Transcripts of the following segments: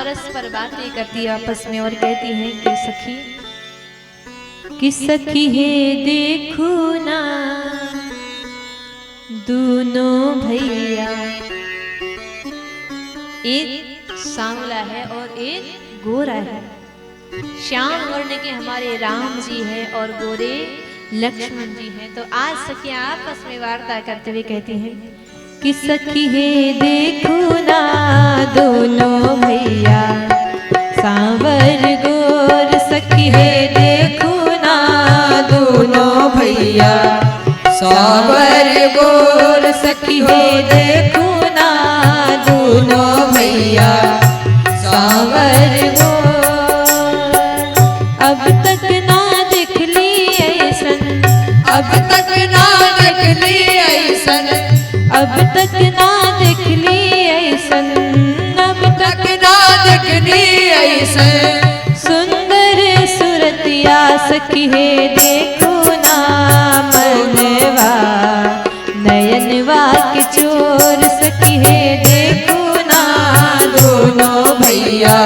परस्पर बातें करती है आपस में और कहती हैं कि सखी है देखो ना दोनों भैया, एक सांवला है और एक गोरा है। श्याम वर्ण के हमारे राम जी हैं और गोरे लक्ष्मण जी हैं। तो आज सखियां आपस में वार्ता करते हुए कहती हैं कि सखी है देखो ना दोनों भैया, सांवर गोर। सखी है देखो ना दोनों भैया, सांवर गोर। सखी है देखो ना दोनों भैया, सांवर गोर। अब तक ना देख ली ऐसन, अब तक ना देख ली ऐसन, अब तक ना देख ली ऐसन, अब तक ना देख ली ऐसन। सुंदर सुरतिया सखी है देखो ना मनवा, नयनवा के चोर। सखी है देखो ना दोनों भैया,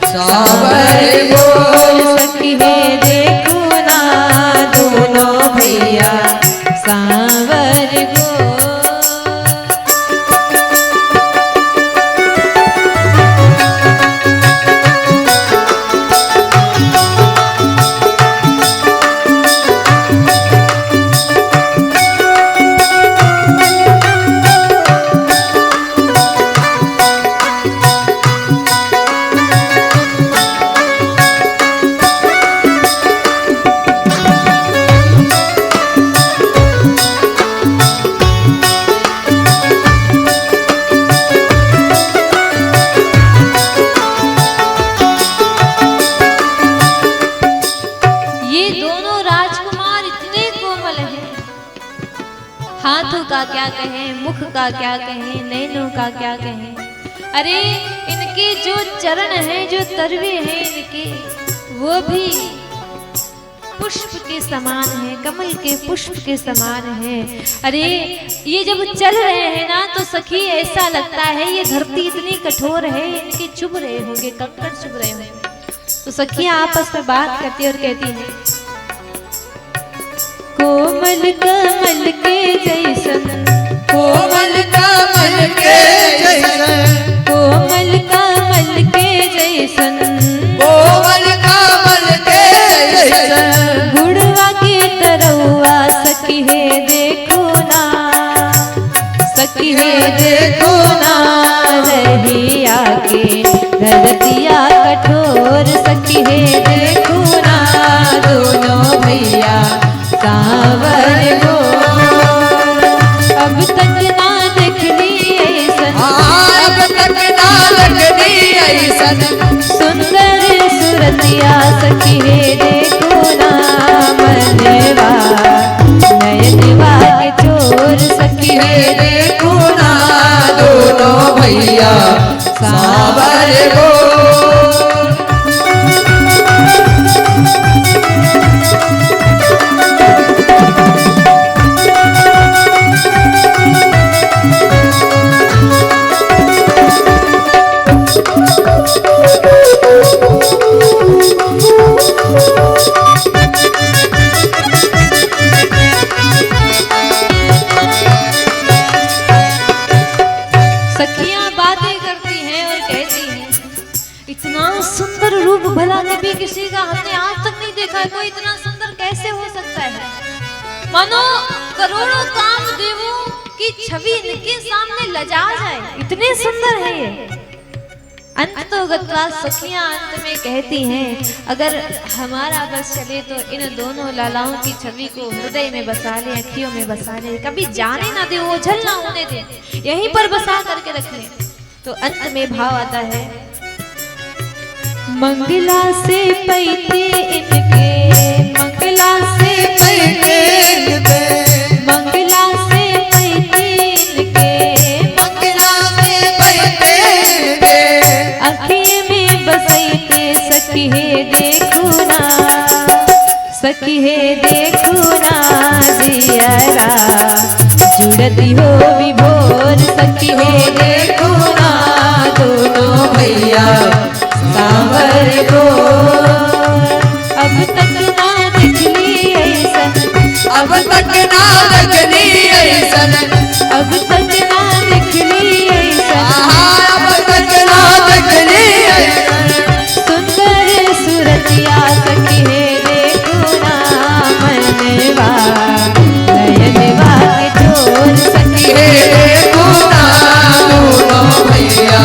सांवर गोर। सखी है देखो ना दोनों भैया, सांवर गोर। हाथों का क्या कहें, मुख का क्या कहें, नैनों का क्या कहें। अरे इनके जो चरण हैं, जो तरवे हैं इनके, वो भी पुष्प के समान हैं, कमल के पुष्प के समान हैं। अरे ये जब चल रहे हैं ना तो सखी ऐसा लगता है ये धरती इतनी कठोर है, इनके चुभ रहे होंगे, कंकड़ चुभ रहे होंगे। तो सखियां आपस में बात करती और कहती हैं कोमल कमल के जैसन, कोमल कमल के जैसन, कोमल कमल के जैसन, कोमल कमल के जैसन। गुड़वा के तरौआ सखी है देखो ना, सखी है देखो ना रहिया के धरतिया कठोर। सखी है देखो ना दोनों भैया, सांवर गोर। अब तक ना देख ली ऐसन, अब तक ना देख ली ऐसन। सुंदर सुरतिया सखी है देखो ना मनवा, नयनवा के चोर। सखी है देखो ना दोनों भैया, सांवर गोर। इतना सुंदर रूप भला कभी किसी का हमने आज तक नहीं देखा है। कोई इतना सुंदर कैसे हो सकता है? मानो करोड़ों कामदेवों की छवि इनके सामने लजा जाए, इतने सुंदर है ये। अंत तो गत्वा सखियां अंत में कहती हैं अगर हमारा बस चले तो इन दोनों लालाओं की छवि को हृदय में बसा ले, अखियों में बसा ले, कभी जाने ना दे, ओझल ना होने दे, यहीं पर बसा करके रख ले। तो अंत में भाव आता है मंगला से पैते इनके, मंगला से पैते इनके, मंगला से पैते इनके, मंगला से पैते इनके। अखिए में बसैते सखी है देखो ना, सखी है देखो ना जियरा जुड़ती हो विभोर। सखी है देखो ना दोनों भैया, गो। अब तक ना दिखली ऐसन, अब तक ना देखली ऐसन, अब तक ना दिखली ऐसन, अब तक ना देखली ऐसन। सुंदर सूरतिया सखी है देखो ना मनवा, नयनवा के जोर सखी हे है देखो ना दोनों भैया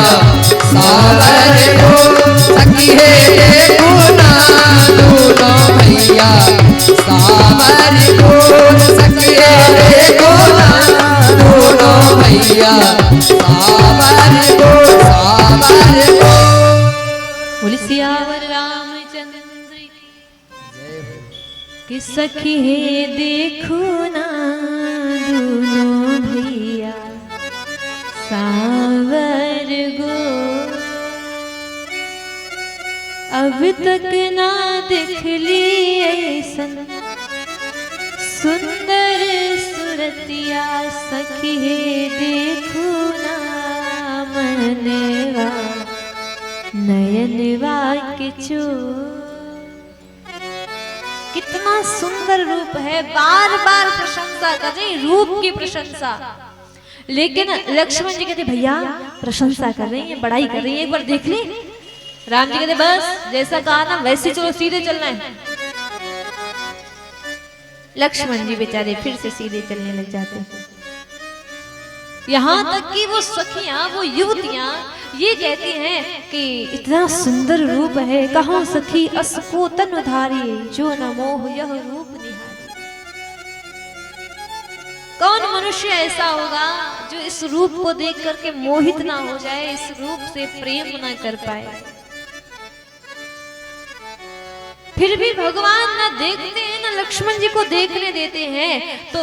सावर गो। सखी हे देखो ना दोनों भैया सावर गो। सखी हे देखो ना दोनों भैया सावर गो, सावर गो। बोल सियावर रामचंद्र की सखी है देखो ना दोनों भैया सावर गो। अब तक ना दिखली ऐसन, सुंदर सूरतिया सखी है देखो ना मनवा, नयनवा के चोर। कितना सुंदर रूप है, बार बार प्रशंसा कर रही, रूप की प्रशंसा। लेकिन लक्ष्मण जी कहते भैया प्रशंसा कर रही है, बड़ाई कर रही है, एक बार देख ले। राम जी कहते बस जैसा कहा ना वैसे चलो, सीधे चलना है। लक्ष्मण जी बेचारे फिर से सीधे चलने लग जाते। यहाँ तक कि वो सखियां, वो युवतियां ये कहती हैं कि इतना सुंदर रूप है, कहाँ सखी असको तन उधारी, जो न मोह यह रूप निहारी। कौन मनुष्य ऐसा होगा जो इस रूप को देख करके मोहित ना हो जाए, इस रूप से प्रेम ना कर पाए। फिर भी भगवान न देखते हैं, न लक्ष्मण जी को देखने देते हैं। तो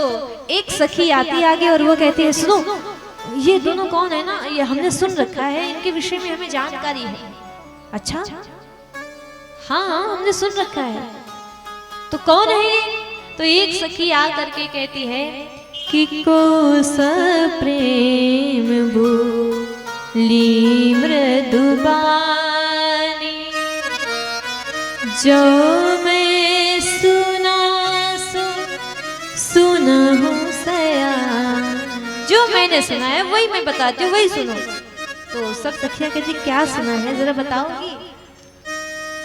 एक सखी आती आगे और वो कहती है सुनो, ये दोनों कौन है ना, ये हमने सुन रखा है, इनके विषय में हमें जानकारी है। अच्छा हाँ हमने सुन रखा है, तो कौन है ये? तो एक सखी आ करके कहती है कि कोस प्रेम बोली मृदुबानी, जो मैं सुनहु सया। जो मैंने सुना है वही मैं बताती हूँ, वही सुनो। तो सब सखियां कहती क्या सुना है जरा बताओगी?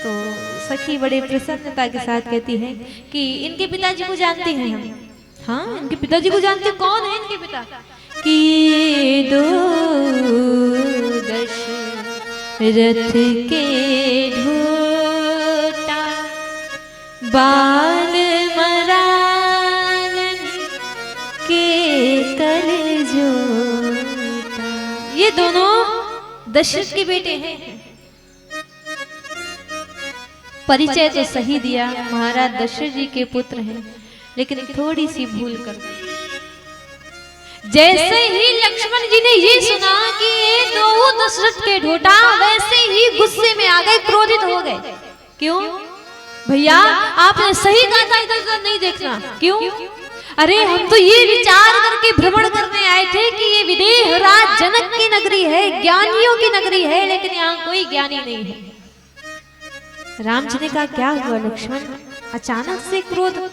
तो सखी बड़े प्रसन्नता के साथ कहती है कि इनके पिताजी को जानते हैं हम। हाँ इनके पिताजी को जानते, कौन है इनके पिता? कि दो दशरथ के ढोटा बाल मराल के कलजोटा। ये दोनों दशरथ के बेटे हैं। परिचय तो सही दिया, महाराज दशरथ जी के पुत्र हैं, लेकिन थोड़ी सी भूल कर दी। जैसे ही लक्ष्मण जी ने ये सुना कि ये दो दशरथ के ढोटा, वैसे ही गुस्से में आ गए, क्रोधित हो गए। क्यों भैया आपने सही कहा था, इधर उधर नहीं देखना। क्यों? अरे हम तो ये विचार करके भ्रमण करने आए थे कि ये विदेह राज जनक की नगरी है, ज्ञानियों की नगरी है, लेकिन यहाँ कोई ज्ञानी नहीं है। राम जी ने कहा क्या हुआ लक्ष्मण? अचानक से क्रोध।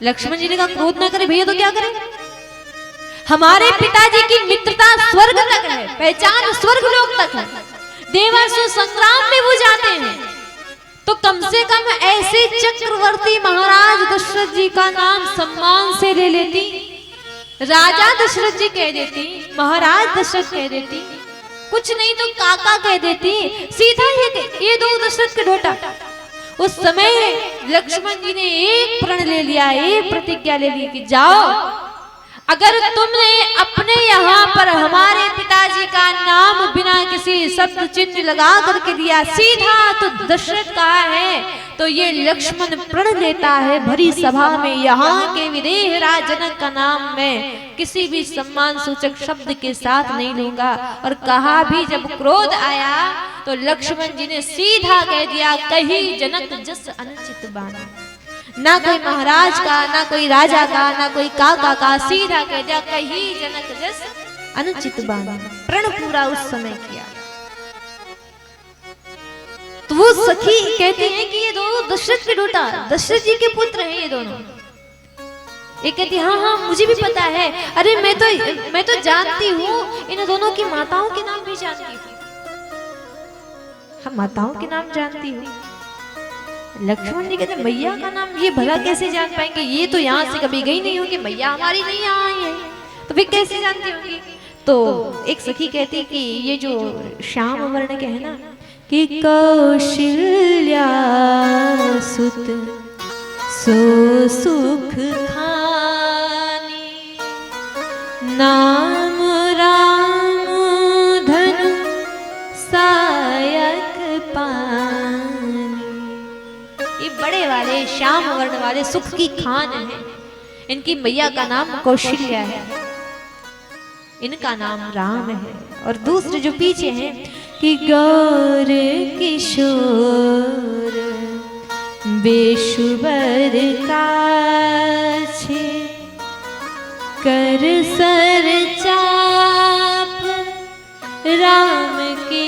लक्ष्मण जी ने कहा क्रोध ना करे भैया तो क्या करें? हमारे पिताजी की मित्रता स्वर्ग तक है, पहचान स्वर्ग लोक तक है। देवासुर संग्राम में वो जाते हैं, तो कम से कम ऐसे चक्रवर्ती महाराज दशरथ जी का नाम सम्मान से ले लेती, राजा दशरथ जी कह देती, महाराज दशरथ कह देती, कुछ नहीं तो काका कह देती, सीधा ये दो दशरथ के ढोटा। उस समय लक्ष्मण जी ने एक प्रण ले लिया, एक प्रतिज्ञा ले ली कि जाओ, अगर तुमने अपने यहाँ पर हमारे पिताजी का नाम बिना किसी शब्द चिन्ह लगा करके दिया सीधा तो दशरथ का है, तो ये लक्ष्मण प्रण लेता है भरी सभा में यहाँ के विदेह राज जनक का नाम मैं किसी भी सम्मान सूचक शब्द के साथ नहीं लूंगा। और कहा भी जब क्रोध आया तो लक्ष्मण जी ने सीधा कह दिया कहीं जनक जस अनुचित बानी। ना कोई महाराज का, ना कोई राजा का, ना कोई काका का, सीधा कह दिया कहीं जनक जस अनुचित बानी। प्रण पूरा उस समय किया। तो वो सखी कहती है कि ये दोनों दशरथ के बेटा दशरथ जी के पुत्र हैं ये दोनों। एक कहती हाँ हाँ मुझे भी पता है, अरे मैं तो जानती हूँ, इन दोनों की माताओं के नाम भी जानती हूँ। हम माताओं के नाम जानती हूँ। लक्ष्मण जी कहते मैया का नाम ये भला कैसे जान पाएंगे, ये तो यहाँ से कभी गई नहीं होगी, मैया हमारी नहीं यहाँ आई है, तो फिर कैसे जानती होंगी। तो एक सखी कहती कि ये जो श्याम वर्ण के है ना, कि कौशल्या सुत सो सुख खानी, नाम राम धनु सायक पानी। ये बड़े वाले श्याम वर्ण वाले सुख की खान है। इनकी मैया का नाम कौशल्या है, इनका नाम राम है। और दूसरे जो पीछे हैं कि गौर किशोर बेशुबर काछे, कर सर चाप राम के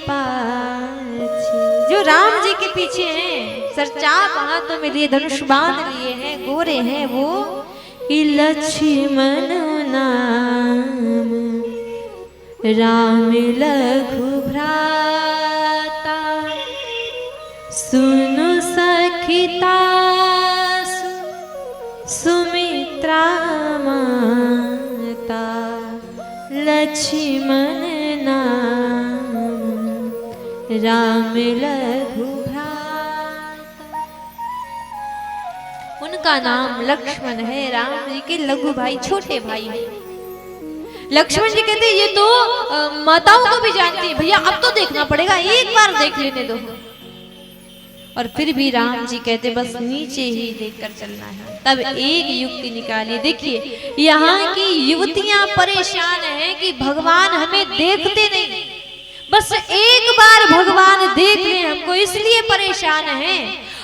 पाछे। जो राम जी के पीछे हैं, सरचाप हाथों में लिए, धनुष बाण लिए हैं, गोरे हैं वो, कि लक्ष्मण नाम राम लघु भ्राता, सुनु सखिता सुमित्रा माता, लक्ष्मण नाम राम लघु भ्राता। उनका नाम लक्ष्मण है, राम जी के लघु भाई, छोटे भाई हैं। लक्ष्मण जी कहते ये तो माताओं को भी जानती है, भैया अब तो देखना पड़ेगा, एक बार देख लेने दो। और फिर भी राम जी कहते बस नीचे ही देखकर चलना है। तब एक युक्ति निकाली। देखिए यहाँ की युवतियां परेशान हैं कि भगवान हमें देखते नहीं, बस एक बार भगवान देख ले हमको, इसलिए परेशान हैं।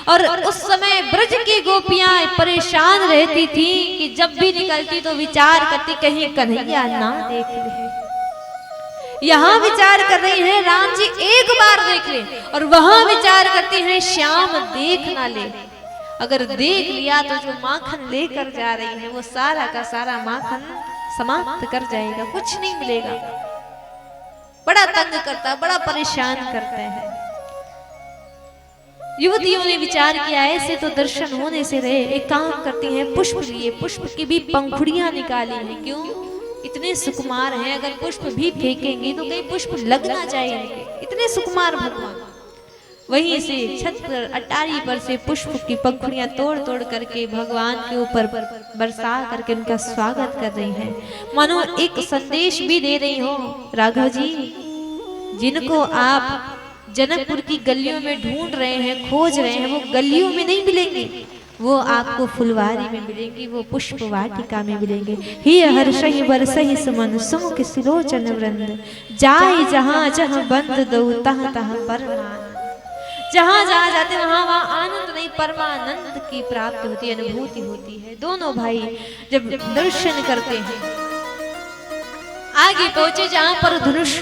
और उस समय ब्रज की गोपियां परेशान रहती थी कि जब भी निकलती तो विचार करती कहीं कन्हैया ना देख ले। यहाँ विचार कर रही है राम जी एक बार देख ले, और वहां विचार करती है श्याम देख ना ले। अगर देख लिया तो जो माखन लेकर जा रही है वो सारा का सारा माखन समाप्त कर जाएगा, कुछ नहीं मिलेगा। बड़ा तंग करता, बड़ा परेशान करता है। युवतियों ने विचार किया ऐसे तो दर्शन होने से रहे, एक काम करती हैं, पुष्प लिए, पुष्प की भी पंखुड़ियां निकाली हैं। क्यों? इतने सुकुमार हैं, अगर पुष्प भी फेंकेंगे तो कहीं पुष्प लग ना जाए इनके, इतने सुकुमार भगवान। वहीं से छत पर, अटारी पर से पुष्प की पंखुड़ियां तोड़ तोड़ करके भगवान के ऊपर बरसा करके उनका स्वागत कर रही हैं, मानो एक संदेश भी दे रही हो, राघव जी जिनको आप जनकपुर की गलियों में ढूंढ रहे हैं, खोज रहे हैं, वो गलियों में नहीं मिलेंगे, वो आपको फुलवारी में मिलेंगे, वो पुष्प वाटिका में मिलेंगे। ही हर्षहि बरसहि सुमन सुमुख सिलोचन वृंद, जाय जहाँ जहाँ बंद दो तहाँ तहाँ परमान। जहाँ जहाँ जाते वहाँ वहाँ आनंद नहीं, परमानंद की प्राप्ति होती है, अनुभूति होती है। दोनों भाई जब दर्शन करते हैं, आगे पहुंचे जहाँ पर धनुष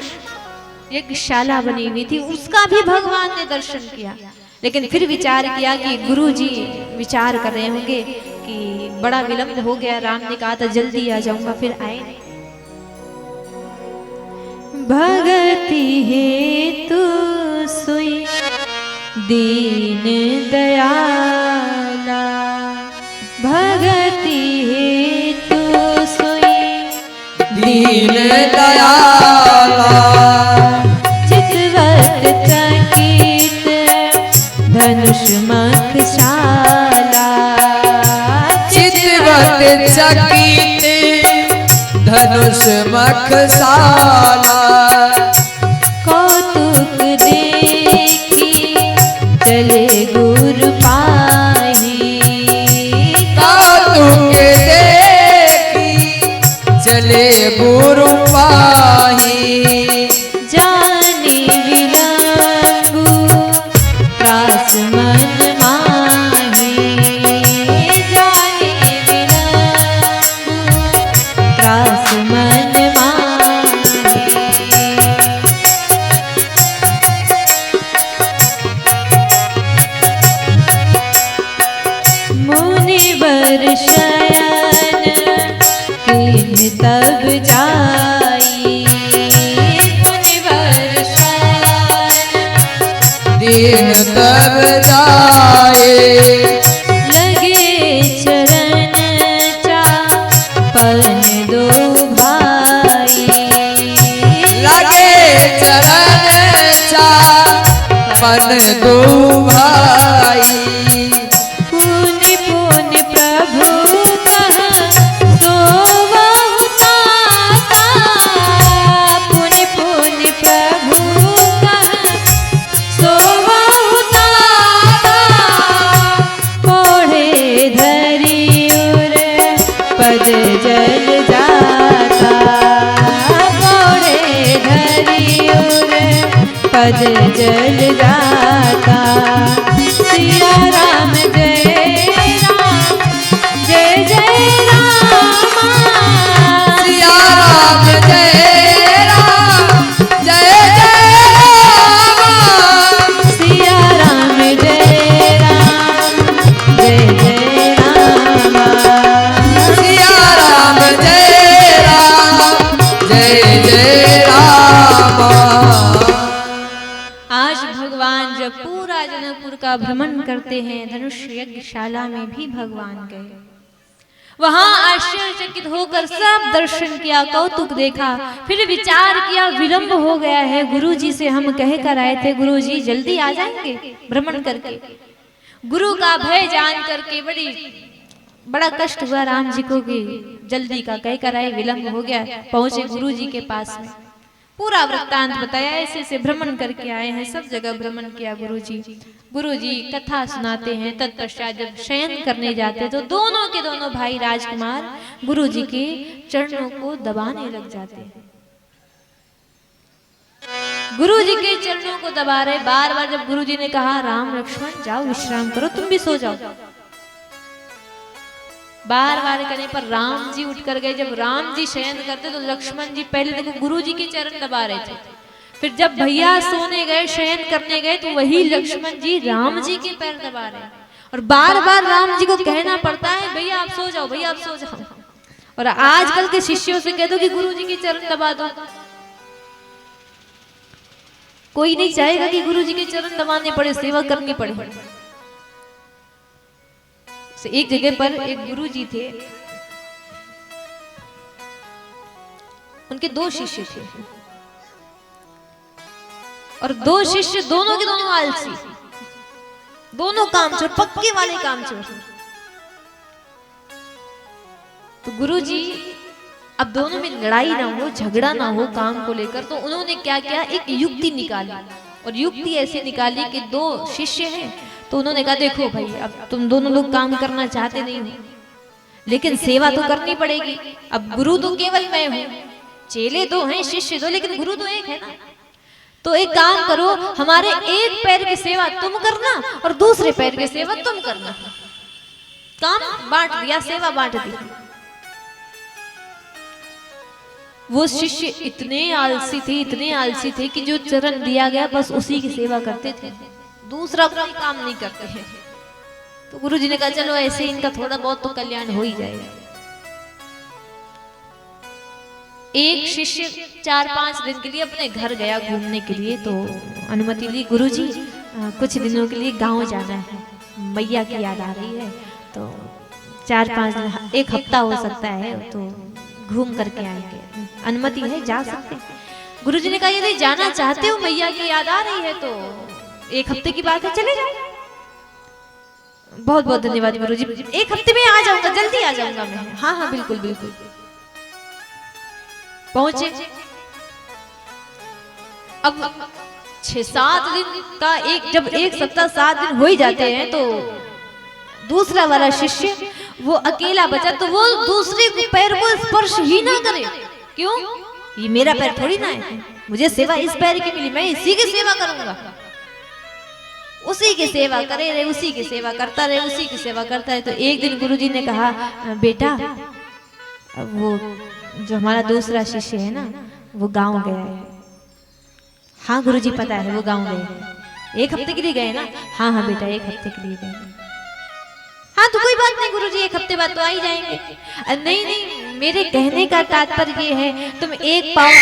यज्ञशाला बनी हुई थी, उसका भी भगवान ने दर्शन किया। लेकिन फिर विचार किया कि गुरु जी विचार कर रहे होंगे कि बड़ा विलंब हो गया, राम ने कहा था जल्दी आ जाऊंगा, फिर आए नहीं। भगति हेतु सोई दीन दयाला, भगति हेतु सोई दीन दयाला, धनुष मखशाला, चितवत चकित धनुष मखशाला, कौतुक देखी चले गुरु पाही, कौतुक देखी चले गुरु पाही, जाने विलंबु त्रास मन माही, जाने विलंबु त्रास मन माही। शयन किन तब जाई मुनिवर शयन दिन तब जाए लगे चरण चापन दो भाई लगे चरण चापन दो भाई पुनि पुनि प्रभु कह सोवहु ताता पुनि पुनि प्रभु कह सोवहु ताता कोढ़े धरि उर पद जल जाता कोढ़े धरि उर पद जल जाता सिया राम जय राम जय जय राम सिया राम जय राम जय जय राम सिया राम जय राम जय जय राम सिया राम जय राम जय जय राम। आज भगवान जब पूरा जनकपुर का भ्रमण करते हैं, धनुष यज्ञशाला में भी भगवान गए। वहां आश्चर्यचकित होकर सब दर्शन किया, कौतुक देखा, फिर विचार किया विलंब हो गया है। गुरुजी से हम कह कर आए थे, गुरुजी जल्दी आ जाएंगे भ्रमण करके। गुरु का भय जान करके बड़ा कष्ट हुआ राम जी को कि जल्दी का कह कर आए, विलंब हो गया। पहुंचे गुरु जी के पास में, पूरा वृत्तांत बताया, ऐसे ऐसे भ्रमण करके आए हैं, सब जगह भ्रमण किया गुरु जी कथा सुनाते हैं। तत्पश्चात जब शयन करने जाते तो दोनों के दोनों भाई राजकुमार गुरु जी के चरणों को दबाने लग जाते हैं। गुरु जी के चरणों को दबा रहे, बार बार जब गुरु जी ने कहा राम लक्ष्मण जाओ विश्राम करो, तुम भी सो जाओ, बार बार करने पर राम जी उठ कर गए। जब राम जी शयन करते तो लक्ष्मण जी पहले देखो गुरु जी के चरण दबा रहे थे, फिर जब भैया सोने गए शयन करने गए तो वही लक्ष्मण जी राम जी के पैर दबा रहे, और बार बार राम जी को कहना पड़ता है भैया आप सो जाओ, भैया आप सो जाओ। और आजकल के शिष्यों से कह दो कि गुरु जी के चरण दबा दो, कोई नहीं चाहेगा कि गुरु जी के चरण दबाने पड़े, सेवा करनी पड़े। एक जगह पर एक गुरु जी थे, उनके दो शिष्य थे, और दो शिष्य दोनों के दोनों आलसी, दोनों कामचोर, पक्के वाले कामचोर। तो गुरु जी अब दोनों में लड़ाई ना हो, झगड़ा ना हो काम को लेकर, तो उन्होंने क्या किया, एक युक्ति निकाली, और युक्ति ऐसी निकाली कि दो शिष्य हैं तो उन्होंने कहा देखो भाई अब तुम दोनों लोग काम करना चाहते नहीं हो, लेकिन सेवा तो करनी पड़ेगी। अब गुरु तो केवल मैं हूं, चेले दो हैं, शिष्य दो, लेकिन गुरु तो एक है ना। तो एक काम करो, हमारे एक पैर की सेवा तुम करना और दूसरे पैर की सेवा तुम करना। काम बांट दिया, सेवा बांट दी। वो शिष्य इतने आलसी थे कि जो चरण दिया गया बस उसी की सेवा करते थे, दूसरा कोई काम नहीं करते हैं। तो गुरु जी ने कहा चलो ऐसे इनका थोड़ा बहुत तो कल्याण हो ही जाएगा। एक शिष्य 4-5 दिन के लिए अपने घर गया घूमने के लिए, तो अनुमति ली गुरु जी कुछ दिनों के लिए गांव जाना है, मैया की याद आ रही है, तो 4-5 दिन, 1 हफ्ता हो सकता है, तो घूम करके आएंगे, अनुमति है, जा सकते हैं। गुरु जी ने कहा यदि जाना चाहते हो, मैया की याद आ रही है, तो 1 हफ्ते की बात है, चले जाओ। बहुत बहुत धन्यवाद गुरु जी, 1 हफ्ते में आ जाऊंगा, जल्दी आ जाऊंगा मैं। हाँ हाँ बिल्कुल बिल्कुल। पहुंचे, अब 6-7 दिन का जब 1 सप्ताह 7 दिन हो ही जाते हैं, तो दूसरा वाला शिष्य वो अकेला बचा, तो वो दूसरे पैर को स्पर्श ही ना करे। क्यों? ये मेरा पैर थोड़ी ना है, मुझे सेवा इस पैर की मिली, मैं इसी की सेवा करूंगा। उसी की सेवा करे रहे, उसी की सेवा करता रहे, उसी की सेवा करता है। तो एक दिन गुरुजी ने कहा बेटा, वो जो हमारा दूसरा शिष्य है ना, वो गांव गया है। हाँ गुरुजी पता है, वो गांव गए हैं। 1 हफ्ते के लिए गए ना? हाँ हाँ बेटा 1 हफ्ते के लिए गए। हाँ तो कोई बात नहीं गुरुजी, एक हफ्ते बाद तो आ ही जाएंगे। नहीं नहीं, मेरे कहने का तात्पर्य ये है तुम एक पाव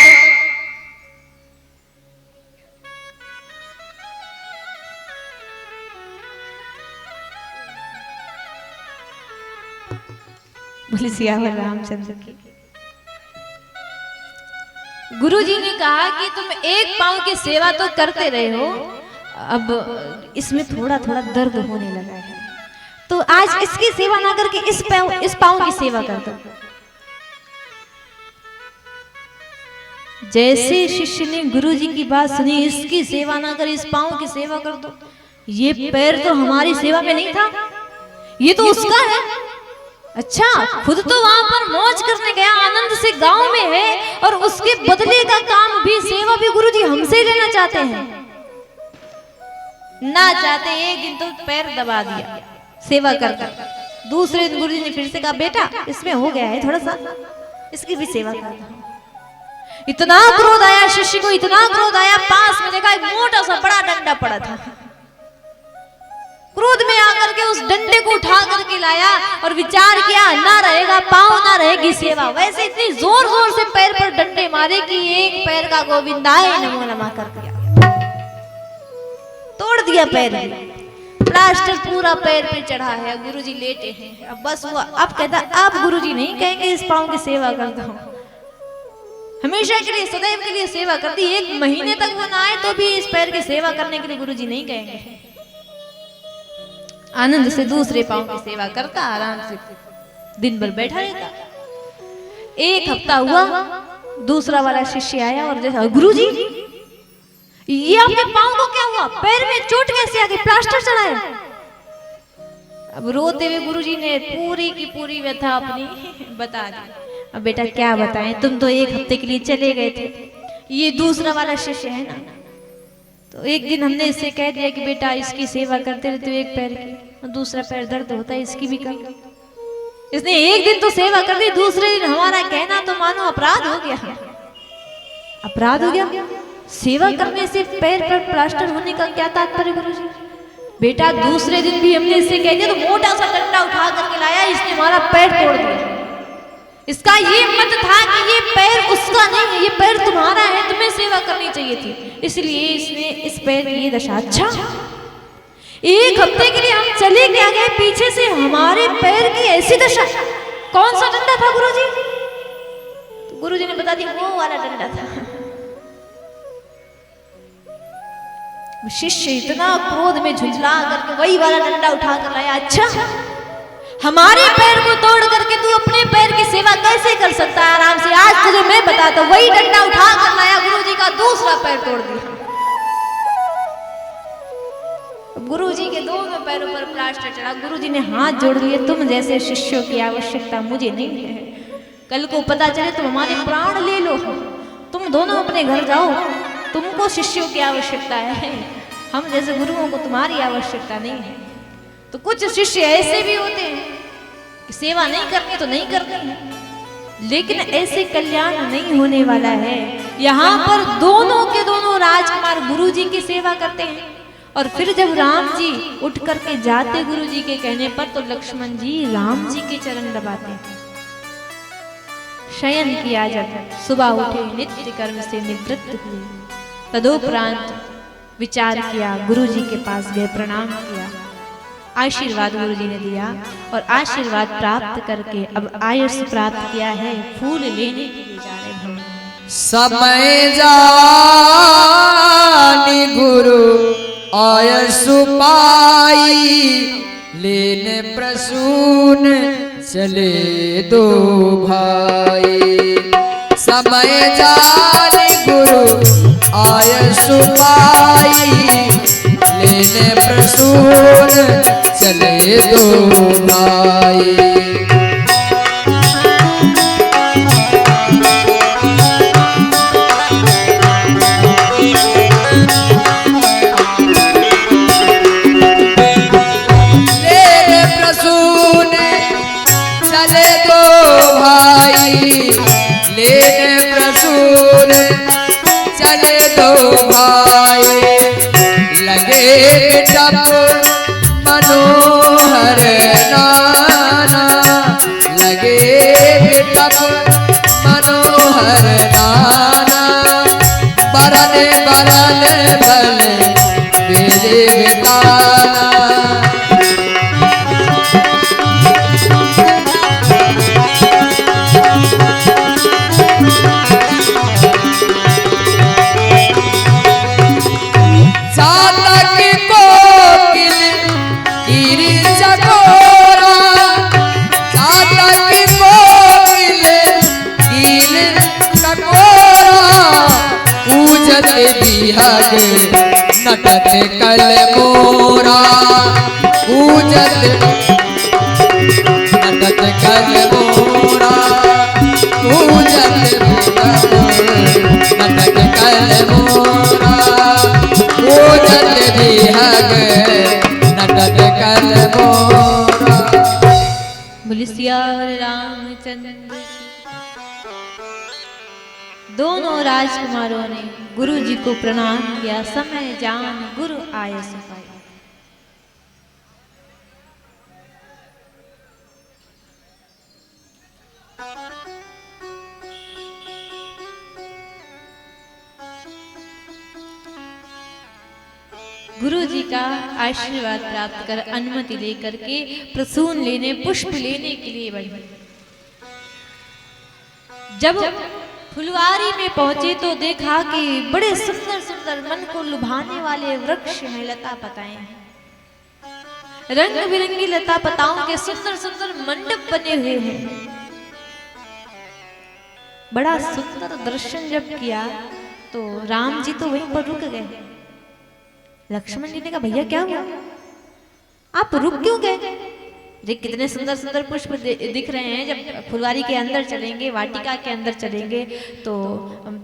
बोले सियावर रामचंद्र की। गुरुजी ने कहा कि तुम एक पांव की सेवा तो करते रहे हो, अब इसमें थोड़ा थोड़ा दर्द होने लगा है, तो आज इसकी सेवा ना करके इस पांव की सेवा कर दो। जैसे शिष्य ने गुरुजी की बात सुनी, इसकी सेवा ना कर इस पांव की सेवा कर दो, ये पैर तो हमारी सेवा में नहीं था, ये तो उसका है। अच्छा, खुद तो वहां पर मौज करने गया, आनंद से गांव में है, और उसके बदले का काम भी, सेवा भी गुरुजी हमसे लेना चाहते हैं। ना चाहते एक दिन तो पैर दबा दिया सेवा कर। दूसरे दिन गुरुजी ने फिर से कहा बेटा इसमें हो गया है थोड़ा सा, इसकी भी सेवा कर। इतना क्रोध आया शिष्य को, इतना क्रोध आया, पास में देखा एक मोटा सा बड़ा डंडा पड़ा था। क्रोध में आकर के उस डंडे को उठा करके लाया और विचार किया ना रहेगा पांव ना रहेगी सेवा। वैसे इतनी जोर जोर से पैर पर डंडे मारे कि एक पैर का गोविंदाय नमो नमः कर दिया, तोड़ दिया पैर। प्लास्टर पूरा पैर पे चढ़ा है, गुरुजी लेटे हैं। अब बस हुआ, अब कहता अब गुरुजी नहीं कहेंगे इस पांव की सेवा करता हूं, हमेशा के लिए सदैव के लिए सेवा कर दी। एक महीने तक वो ना आए तो भी इस पैर की सेवा करने के लिए गुरुजी नहीं कहेंगे। आनंद से दूसरे पांव की सेवा करता, आराम से दिन भर बैठा रहता। एक हफ्ता हुआ, दूसरा वाला शिष्य आया और जैसा गुरुजी ये आपके पांव को क्या हुआ, पैर में चोट कैसे आ गई, प्लास्टर चढ़ाया। अब रोते हुए गुरुजी ने पूरी की पूरी व्यथा अपनी बता दी। अब बेटा क्या बताएं, तुम तो एक हफ्ते के लिए चले गए थे, ये दूसरा वाला शिष्य है ना, तो एक दिन हमने इससे कह दिया कि बेटा इसकी सेवा करते रहते हो एक पैर की, दूसरा पैर दर्द होता है इसकी भी कर। इसने एक दिन तो सेवा कर दी, दूसरे दिन हमारा कहना तो मानो अपराध हो गया। अपराध हो गया, सेवा करने से पैर पर प्लास्टर होने का क्या तात्पर्य गुरुजी? बेटा दूसरे दिन भी हमने इससे कह दिया तो मोटा सा डंडा उठा करके लाया, इसने हमारा पैर तोड़ दिया। इसका ये मत था कि ये पैर उसका नहीं है, ये पैर तुम्हारा है, तुम्हें सेवा करनी चाहिए थी, इसलिए इसने इस पैर की ये दशा। अच्छा, एक हफ्ते के लिए हम चले गए, पीछे से हमारे पैर की ऐसी दशा। कौन सा डंडा था गुरुजी? तो गुरुजी ने बता दिया वो वाला डंडा था। शिष्य इतना क्रोध में झुंझला करके वही वाला डंडा उठा कर लाया। अच्छा, हमारे पैर को तोड़ करके तू अपने पैर की सेवा कैसे कर सकता है आराम से? आज तुझे मैं बताता हूं। वही डंडा उठा कर लाया, गुरुजी का दूसरा पैर तोड़ दिया। गुरुजी के दोनों पैरों पर प्लास्टर चढ़ा। गुरुजी ने हाथ जोड़ लिए, तुम जैसे शिष्यों की आवश्यकता मुझे नहीं है। कल को पता चले तुम हमारे प्राण ले लो, तुम दोनों अपने घर जाओ, तुमको शिष्यों की आवश्यकता है, हम जैसे गुरुओं को तुम्हारी आवश्यकता नहीं है। तो कुछ शिष्य ऐसे भी होते हैं कि सेवा नहीं करनी तो नहीं करनी है, लेकिन ऐसे कल्याण नहीं होने वाला है। यहाँ पर दोनों के दोनों राजकुमार गुरुजी की सेवा करते हैं, और फिर जब राम जी उठ करके जाते गुरुजी के कहने पर, तो लक्ष्मण जी राम जी के चरण दबाते हैं। शयन किया जब सुबह उठे नित्य कर्म से निवृत्त हुए, तदोपरांत विचार किया, गुरुजी के पास गए, प्रणाम किया, आशीर्वाद गुरुजी ने दिया, और आशीर्वाद प्राप्त करके अब आयुष प्राप्त किया है, फूल लेने के लिए जा रहे हैं। समय जानी गुरु आयुष पाई, लेने प्रसून चले दो भाई। समय जानी गुरु आयुष पाई, लेने प्रसून चले दो भाई। लेने प्रसून चले दो भाई, लगे जब मनोहर नाना लगे तप मनोहर नाना बरन बरन भले मेरे ताना नटत कल मोरा पूजत नटत कल मोरा पूजत नटत कल मोरा पूजत बिहग नटत कल मोरा। बोले सिया रामचंद्र। दोनों राजकुमारों ने गुरु जी को प्रणाम किया। समय जान गुरु आए सफाई। गुरु जी का आशीर्वाद प्राप्त कर अनुमति लेकर के प्रसून लेने पुष्प लेने के लिए बढ़े। जब फुलवारी में पहुंचे तो देखा कि बड़े सुंदर सुंदर मन को लुभाने वाले वृक्ष हैं, लता पताएं हैं। रंग बिरंगी लता पताओं के सुंदर सुंदर मंडप बने हुए हैं। बड़ा सुंदर दर्शन जब किया तो राम जी तो वहीं पर रुक गए। लक्ष्मण जी ने कहा भैया क्या हुआ, आप रुक क्यों गए? कितने सुंदर सुंदर पुष्प दिख रहे हैं। जब फुलवारी के अंदर चलेंगे, वाटिका के अंदर चलेंगे तो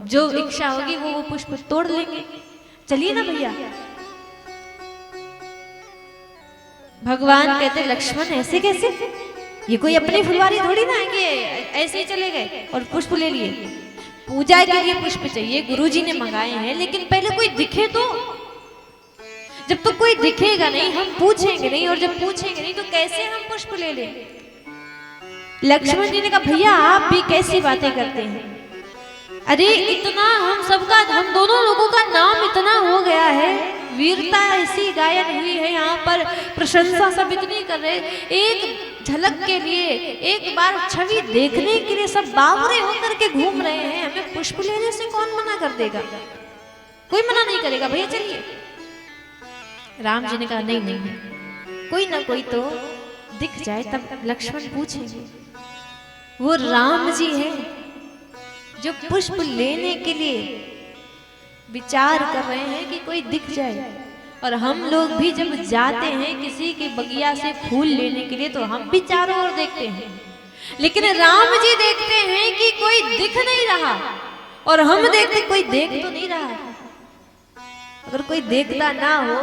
जो इच्छा होगी वो पुष्प तोड़ लेंगे। चलिए ना भैया। भगवान कहते लक्ष्मण ऐसे कैसे, ये कोई अपनी फुलवारी थोड़ी ना है कि ऐसे ही चले गए और पुष्प ले लिए। पूजा के लिए पुष्प चाहिए, गुरुजी ने मंगाए हैं, लेकिन पहले कोई दिखे तो। जब तो कोई दिखेगा नहीं हम पूछेंगे नहीं, और जब पूछेंगे नहीं तो कैसे हम पुष्प ले लें? लक्ष्मण जी ने कहा भैया आप भी कैसी बातें करते हैं। अरे इतना हम सबका, हम दोनों लोगों का नाम इतना हो गया है, वीरता ऐसी गायन हुई है यहाँ पर, प्रशंसा सब इतनी कर रहे, एक झलक के लिए, एक बार छवि देखने के लिए सब बावरे होकर के घूम रहे हैं। हमें पुष्प लेने से कौन मना कर देगा? कोई मना नहीं करेगा भैया चलिए। राम जी ने कहा नहीं नहीं, कोई ना कोई तो दिख जाए तब लक्ष्मण पूछेंगे। वो राम जी हैं जो पुष्प लेने के लिए विचार कर रहे हैं कि कोई दिख जाए। और हम लोग भी जब जाते हैं किसी के बगिया से फूल लेने के लिए तो हम भी चारों ओर देखते हैं, लेकिन राम जी देखते हैं कि कोई दिख नहीं रहा, और हम देखते कोई देख तो नहीं रहा। अगर कोई देखता ना हो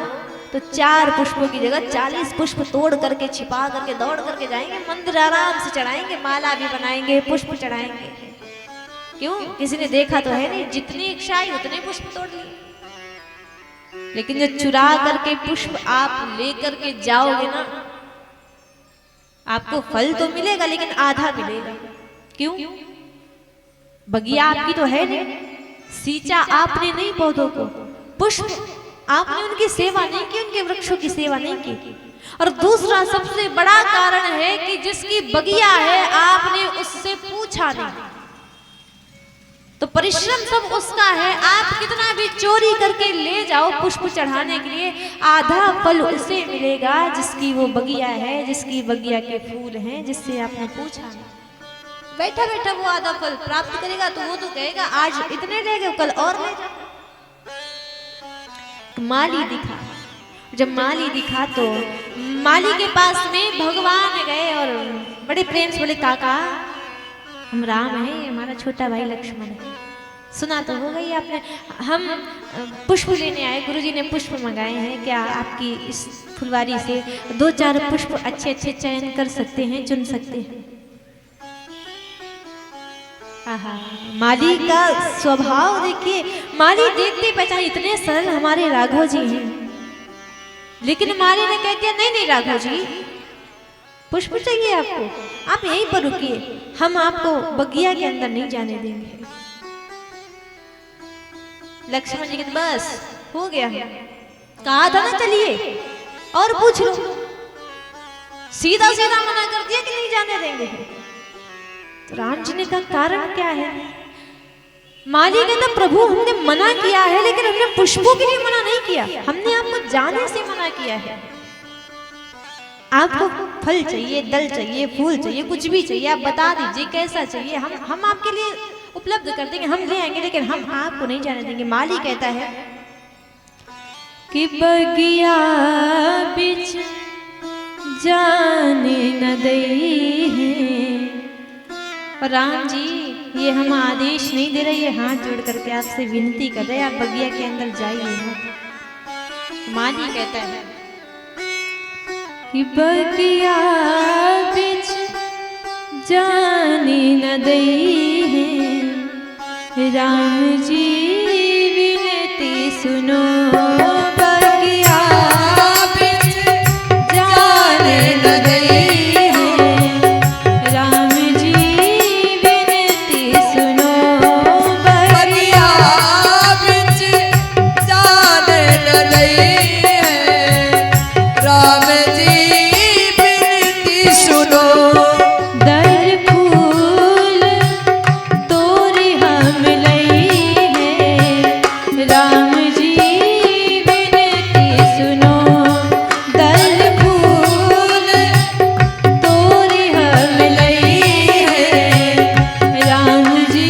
तो 4 पुष्पों की जगह 40 पुष्प तोड़ करके छिपा करके दौड़ करके जाएंगे, मंदिर आराम से चढ़ाएंगे, माला भी बनाएंगे, पुष्प चढ़ाएंगे। क्यों? किसी ने देखा तो है नहीं, जितनी इच्छा आई उतने पुष्प तोड़ लिए। लेकिन जो चुरा करके पुष्प आप लेकर के जाओगे ना, आपको फल तो मिलेगा लेकिन आधा मिलेगा। क्यों? बगिया आपकी तो है नहीं, सींचा आपने नहीं पौधों को, पुष्प आपने उनकी सेवा नहीं की, उनके वृक्षों की सेवा नहीं की। और दूसरा सबसे बड़ा कारण है कि जिसकी बगिया है आपने उससे पूछा नहीं, तो परिश्रम सब उसका है। आप कितना भी चोरी करके ले जाओ पुष्प चढ़ाने के लिए, आधा फल उसे मिलेगा जिसकी वो बगिया है, जिसकी बगिया के फूल हैं, जिससे आपने पूछा नहीं। बैठा बैठा वो आधा फल प्राप्त करेगा तो वो तो कहेगा आज इतने ले गए, कल और ले जाओ। माली दिखा, जब माली दिखा तो माली के पास में भगवान गए और बड़े प्रेम से बोले काका हम राम हैं, हमारा छोटा भाई लक्ष्मण है। सुना तो हो गई आपने, हम पुष्प लेने आए, गुरुजी ने पुष्प मंगाए हैं, क्या आपकी इस फुलवारी से 2-4 पुष्प अच्छे अच्छे चयन कर सकते हैं, चुन सकते हैं? माली का स्वभाव देखिए, माली देखते पहचान इतने सरल हमारे राघव जी हैं, लेकिन माली ने कह दिया नहीं नहीं राघव जी पुष्प चाहिए आपको, आप यहीं पर रुकिए, हम आपको बगिया के अंदर नहीं जाने देंगे। लक्ष्मण जी कहते बस हो गया, कहा था ना चलिए और पूछ लो, सीधा सीधा मना कर दिया कि नहीं जाने देंगे। तो राम जी ने कहा कारण क्या है? माली कहता प्रभु हमने मना किया है, लेकिन हमने पुष्पों के लिए मना नहीं किया, हमने आपको जाने से मना किया है। आपको फल चाहिए, दल चाहिए, फूल चाहिए, कुछ भी चाहिए आप बता दीजिए कैसा चाहिए, हम आपके लिए उपलब्ध कर देंगे, हम ले आएंगे, लेकिन हम आपको नहीं जाने देंगे। माली कहता है कि बगिया बिच जाने न दई है। और राम जी ये हम आदेश नहीं दे रहे, ये हाथ जोड़ करके आपसे विनती कर रहे हैं, आप बगिया के अंदर जाइए मत। माली कहता है कि बगिया बिच जाने न दई है, राम जी विनती सुनो, बगिया बिच जाने न दई है, राम जी विनती सुनो, बगिया बिच जाने न दई है, राम जी विनती सुनो। दर फूल तोरी हम लई है, राम जी विनती सुनो, दर फूल तोरी हम लई है, राम जी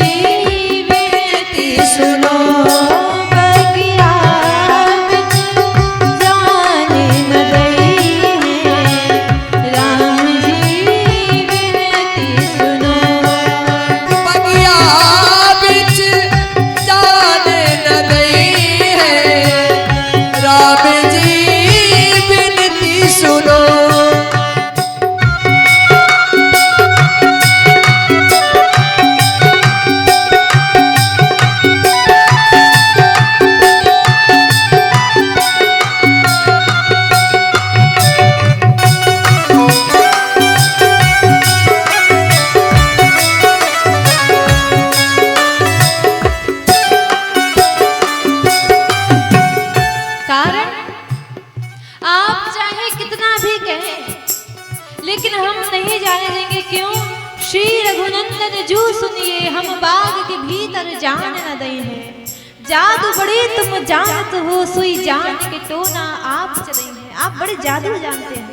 विनती सुनो, बगिया बिच जाने न दई है, राम जी विनती सुनो। बगिया बिच जाने न दई है, राम जी विनती सुनो। कारण आप चाहे कितना भी कहें, लेकिन हम नहीं जाने देंगे। क्यों? श्री रघुनंदन जू सुनिए, हम बाग के भीतर जान न दई हैं, जादू बड़े तुम जानत हो, सुई जान के टोना आप चले हैं। आप बड़े जादू जानते हैं,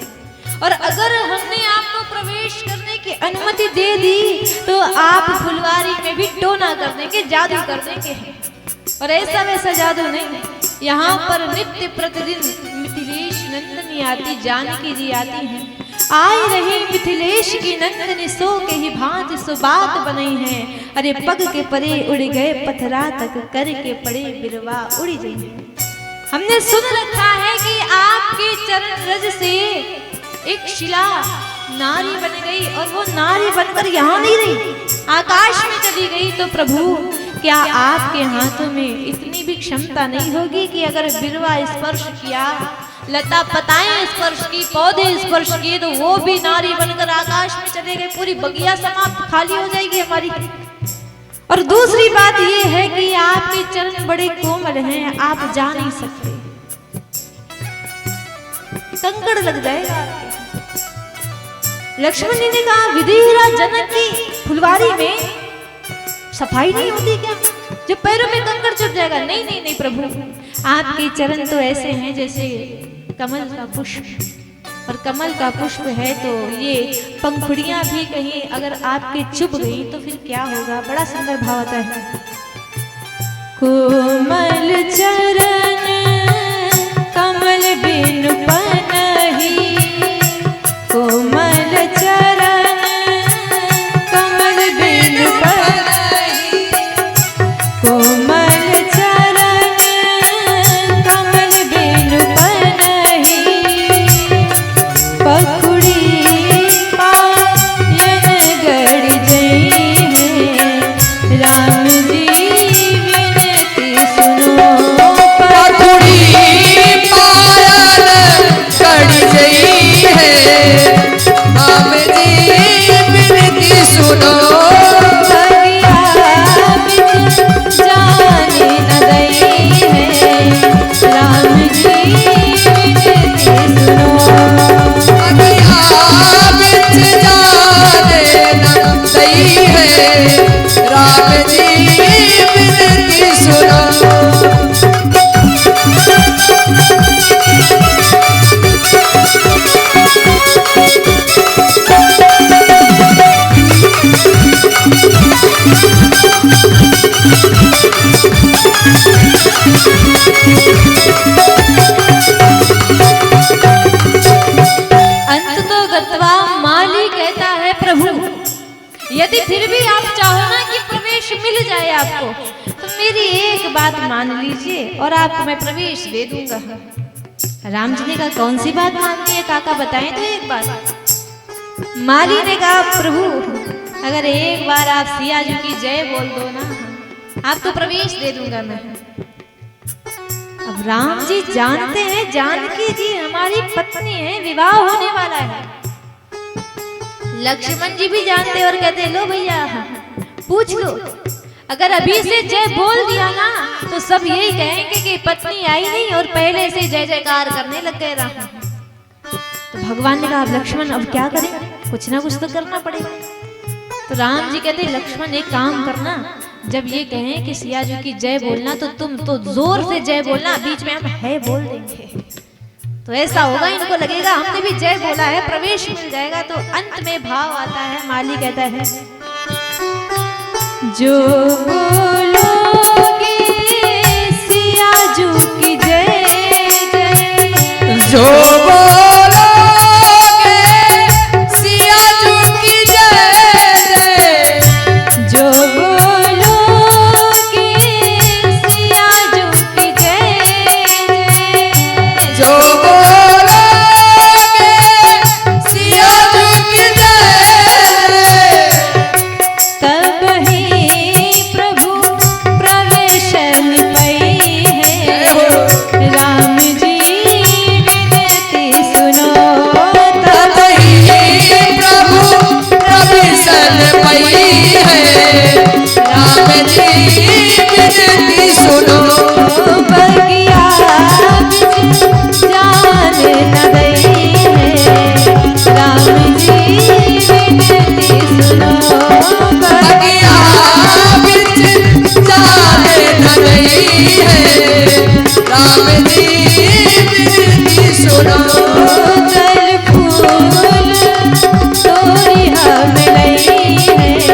और अगर हमने आपको प्रवेश करने की अनुमति दे दी तो आप फुलवारी में भी टोना कर देंगे, जादू कर देंगे। और ऐसा वैसा जादू नहीं, यहाँ पर नित्य प्रतिदिन मिथिलेश नंदनी आती, जानकी जी आती हैं। आए रहे मिथिलेश की नंदनी, सो के ही भांति सो बात बनी है। अरे पग के परे उड़ गए पथरा तक, करके पड़े बिरवा उड़ी गई। हमने सुन रखा है कि आपके चरण रज से एक शिला नारी बन गई, और वो नारी बनकर यहाँ नहीं रही, आकाश में चली गई। तो प्रभु क्या आपके हाथों में इतनी भी क्षमता नहीं होगी कि अगर बिरवा स्पर्श किया, लता पताएं स्पर्श की, पौधे स्पर्श किए, तो वो भी नारी बनकर आकाश में चले गए, पूरी बगिया समाप्त खाली हो जाएगी हमारी। और दूसरी बात ये है कि आपके चरण बड़े कोमल हैं, आप जा नहीं सकते, कंकड़ लग जाएगा आपके। लक्ष्मण जी ने कहा विधिरा जनक की फुलवारी में सफाई नहीं होती क्या, जो पैरों में कंकड़ चुभ जाएगा? नहीं नहीं नहीं प्रभु, आपके चरण तो ऐसे हैं जैसे कमल का पुष्प, और कमल का पुष्प है तो ये पंखुड़ियां भी कहीं अगर आपके चुभ गई तो फिर क्या होगा। बड़ा सुंदर भाव आता है। कोमल चरण कमल बिन पनही, कोमल चरण कमल बिन पनही, कोमल चरण कमल बिन पनही, पखुड़ी पायन गड़ जई है, राम जी विनती सुनो, पखुड़ी यदि फिर भी आप चाहो ना कि प्रवेश मिल जाए आपको, तो मेरी एक बात मान लीजिए और आपको मैं प्रवेश दे दूंगा। राम जी ने कहा कौन सी बात माननी है काका, बताएं तो एक बात। माली ने कहा प्रभु अगर एक बार आप सिया जी की जय बोल दो ना, आपको प्रवेश दे दूंगा मैं। अब राम जी जानते हैं जानकी जी हमारी पत्नी है, विवाह होने वाला है। लक्ष्मण जी भी जानते और कहते लो भैया पूछ लो, अगर अभी से जय बोल दिया ना तो सब यही कहेंगे कि पत्नी आई नहीं और पहले से जय जयकार करने लग गए राम। तो भगवान ने कहा लक्ष्मण अब क्या करें, कुछ ना कुछ तो करना पड़ेगा। तो राम जी कहते लक्ष्मण एक काम करना, जब ये कहें कि सिया जी की जय बोलना तो तुम तो जोर से जय बोलना, बीच में हम है बोल देंगे तो ऐसा होगा इनको लगेगा हमने भी जय बोला है, प्रवेश मिल जाएगा। तो अंत में भाव आता है, माली कहता है जो बोलोगे सिया जी की जय जय, जो बोलोगे सिया जी की जय जय, जो बोलोगे सिया जी की जय जय, जो बोलोगे सिया जी की जय, तब ही प्रभु प्रवेशन पई है। राम जी विनती सुनो, तब ही प्रभु प्रवेशन पई है। राम जी विनती सुनो, बगिया जान न दई है। राम जी विनती सुनो, बगिया बिच जान न गई है। राम जी विनती सुनो, दल फूल तोरी हम लई है।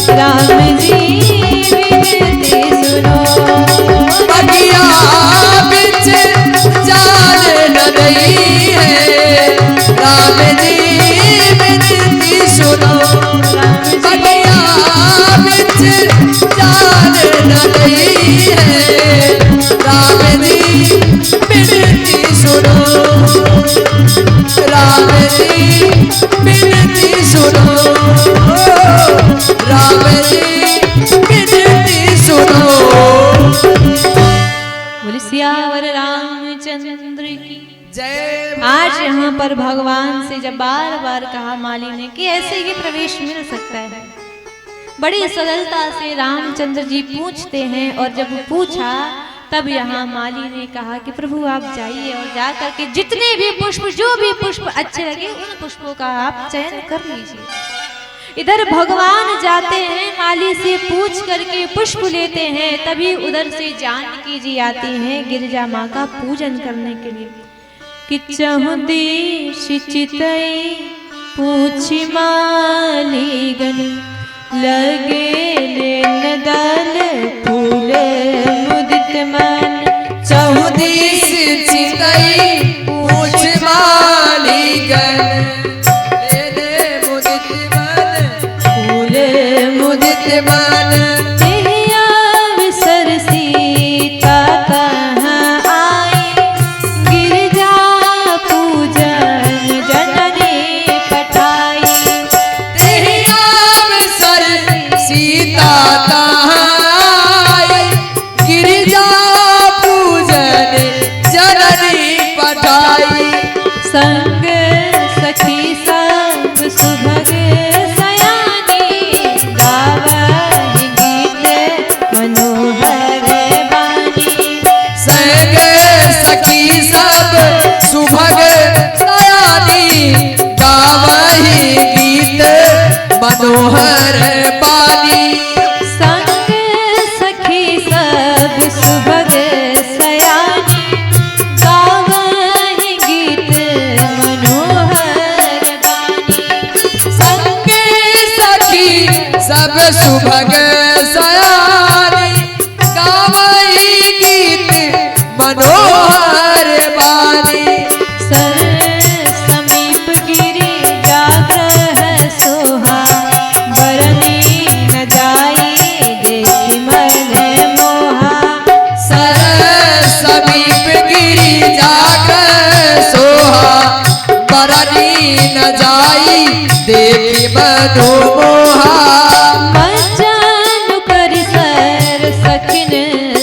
राम जी विनती सुनो, बगिया बिच जान न गई है। राम जी विनती सुनो, बगिया बिच जान न गई है। राम जी विनती सुनो, राम जी विनती सुनो, राम जी विनती सुनो। बोले सियावर रामचंद्र की। जय। आज यहाँ पर भगवान से जब बार बार कहा माली ने कि ऐसे ही प्रवेश मिल सकता है, बड़ी सरलता से रामचंद्र जी पूछते हैं। और जब पूछा तब यहाँ माली ने कहा कि प्रभु आप जाइए और जा करके जितने भी पुष्प, जो भी पुष्प अच्छे लगे उन पुष्पों का आप चयन कर लीजिए। इधर भगवान जाते हैं, माली से पूछ करके पुष्प लेते हैं। तभी उधर से जानकी जी आती हैं गिरिजा माँ का पूजन करने के लिए। कि चहुदेश चितई पूछ माली गन, लगे लेन दल फूल मुदित मन। चहुदेश चितई पूछ माली गन, ले मुदित मन, फूल मुदित मन। तेहिया विसर सीता कहाँ आई, गिरिजा पूजन जननी पठाई। तेहिया विसर सीता कहाँ आई, गिरिजा पूजन जननी पठाई। संग सखी सब सुभग सयानी, गावहि गीत मनोहर बानी। संग सखी सब सुभग सयानी, गावहि गीत मनोहर बानी। संग सखी सब सुभग सयानी, गावहि गीत मनोहर बानी। संग सखी सब सुभग सयानी, गावहि गीत मनोहर बानी। सर समीप गिरि जाग्रह सोहा, बरन हरनी न जाई देखी मनु मोहा मचानु कर सर सखिन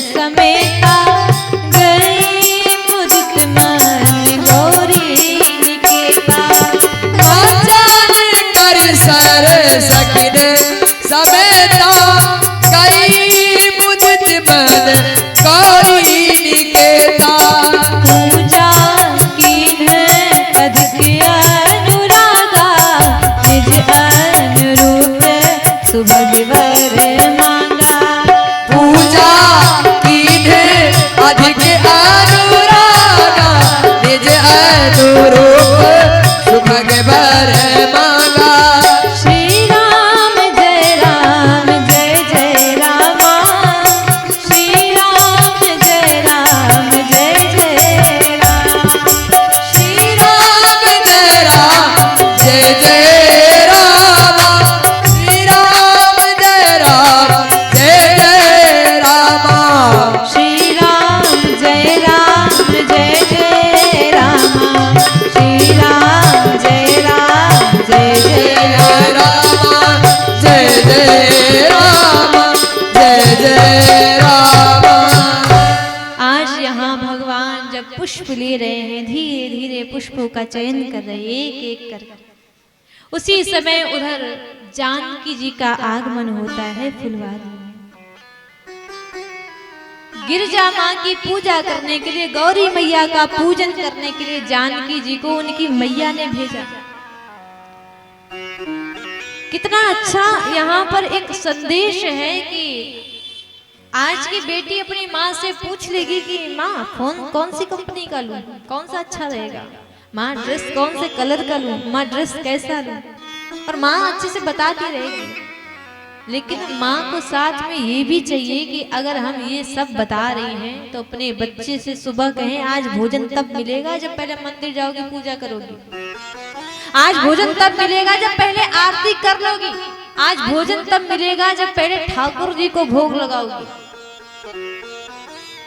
समेता गई मुदित मन गौरी निकेता मचान कर सर सखिन समेता गई मुदित मन गौरी निकेता पूजा की है अधिक अनुरागा निज अनुरूप सुभग वर मांगा पूजा कीन्हे अधिक अनुरागा निज अनुरूप सुभग वर मांगा श्री राम जय जय रामा श्री राम जय जय राम श्री राम जय राम जय जय रामा श्री राम जय रामा श्री राम जय जय रामा श्री राम जय जय रामा जय जय रामा जय जय रामा। आज यहाँ भगवान जब पुष्प ले रहे हैं, धीरे धीरे पुष्पों का चयन कर रहे हैं एक एक कर, उसी समय उधर जानकी जी का आगमन होता है फुलवारी में। गिरजा माँ की पूजा करने के लिए, गौरी मैया का पूजन करने के लिए जानकी जी को उनकी मैया ने भेजा। कितना अच्छा यहाँ पर एक संदेश है कि आज की बेटी अपनी माँ से पूछ लेगी कि माँ फोन कौन सी कंपनी का लूं, कौन सा अच्छा रहेगा, माँ ड्रेस कौन से कलर का लूं, माँ ड्रेस कैसा लूं, और माँ अच्छे से बताती रहेगी। लेकिन माँ को साथ में ये भी चाहिए कि अगर हम ये सब बता रहे हैं तो अपने बच्चे से सुबह कहें आज भोजन तब मिलेगा जब पहले मंदिर जाओगी पूजा करोगी, आज भोजन तब मिलेगा जब पहले आरती कर लोगी, आज भोजन तब मिलेगा जब पहले ठाकुर जी को भोग लगाओगी।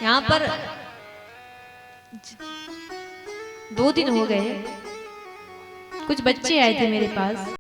यहाँ पर 2 दिन हो गए, कुछ बच्चे आए थे मेरे पास,